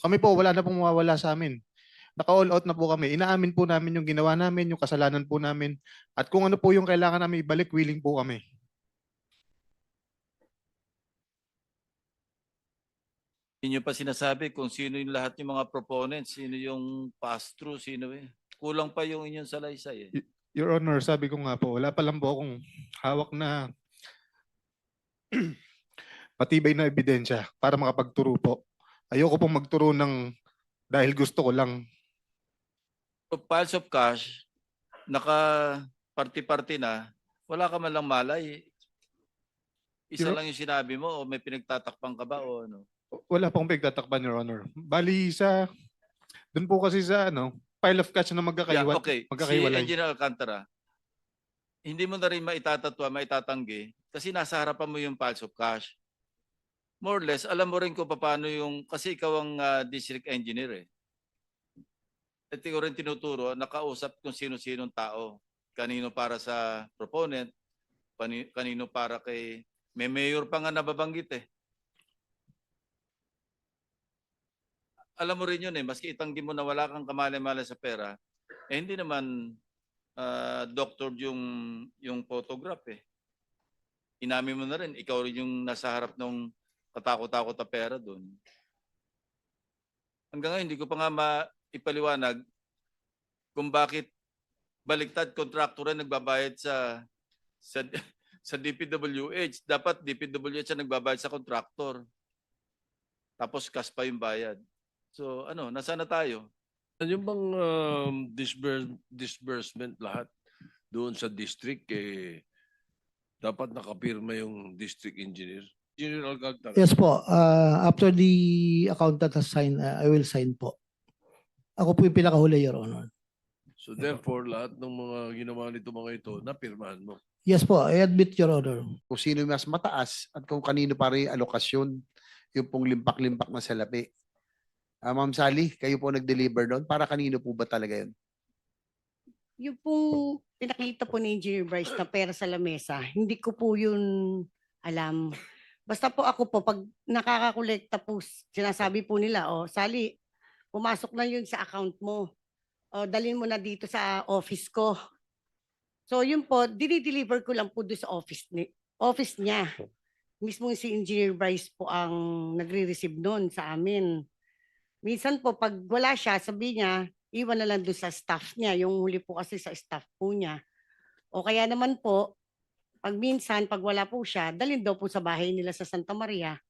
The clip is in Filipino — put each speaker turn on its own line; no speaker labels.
Kami po, wala na pong mawawala sa amin. Naka-all out na po kami. Inaamin po namin yung ginawa namin, yung kasalanan po namin. At kung ano po yung kailangan namin ibalik, willing po kami.
Hindi nyo pa sinasabi kung sino yung lahat yung mga proponents, sino yung pass-through, sino eh. Kulang pa yung inyong salaysay eh.
Your Honor, sabi ko nga po, wala pa lang po akong hawak na matibay na ebidensya para makapagturo po. Ayoko pong magturo ng dahil gusto ko lang.
So, piles of cash, naka-party-party na, wala ka man lang malay. Isa
Your-
lang yung sinabi mo o may pinagtatakpang ka ba o ano?
Wala pong pagtatakpan, Your Honor. Bali sa, dun po kasi sa pile of cash na
Yeah, okay. Si
magkakaiwalay.
Engineer Alcantara, hindi mo na rin maitatatwa, maitatanggi kasi nasa harapan mo yung piles of cash. More or less, alam mo rin kung paano yung, kasi ikaw ang district engineer eh. At ikaw rin tinuturo, nakausap kung sino-sinong tao. Kanino para sa proponent, kanino para kay, may mayor pa nga nababanggit eh. Alam mo rin yun eh, maski itanggi mo na wala kang kamali-mali sa pera, eh hindi naman doctor yung photograph eh. Inamin mo na rin, ikaw rin yung nasa harap ng katakot-takot na pera doon. Hanggang ngayon, hindi ko pa nga maipaliwanag kung bakit baliktad kontraktor rin nagbabayad sa sa DPWH. Dapat DPWH ang nagbabayad sa kontraktor. Tapos cash pa yung bayad. So ano, nasaan na tayo?
Yung bang disbursement lahat doon sa district, dapat nakapirma yung district engineer. Engineer Alcantara.
Yes po. After the accountant has signed, I will sign po. Ako po yung pinakahuli, Your Honor.
So therefore, lahat ng mga ginawa nito mga ito, napirmahan mo.
Yes po, I admit, Your Honor.
Kung sino yung mas mataas at kung kanino pa rin alokasyon yung pong limpak-limpak na salapi. Ma'am Sally, kayo po nag-deliver doon. Para kanino po ba talaga yun?
Yung pong pinakita po ni Engineer Bryce na pera sa lamesa, hindi ko po yun alam. Basta po ako po, pag nakakakolekta po, sinasabi po nila, Sally, pumasok na yun sa account mo. Dalhin mo na dito sa office ko. So yun po, dinideliver ko lang po doon sa office niya. Mismo si Engineer Bryce po ang nagre-receive noon sa amin. Minsan po, pag wala siya, sabi niya, iwan na lang doon sa staff niya. Yung huli po kasi sa staff po niya. O kaya naman po, pag minsan, pag wala po siya, dalhin daw po sa bahay nila sa Santa Maria.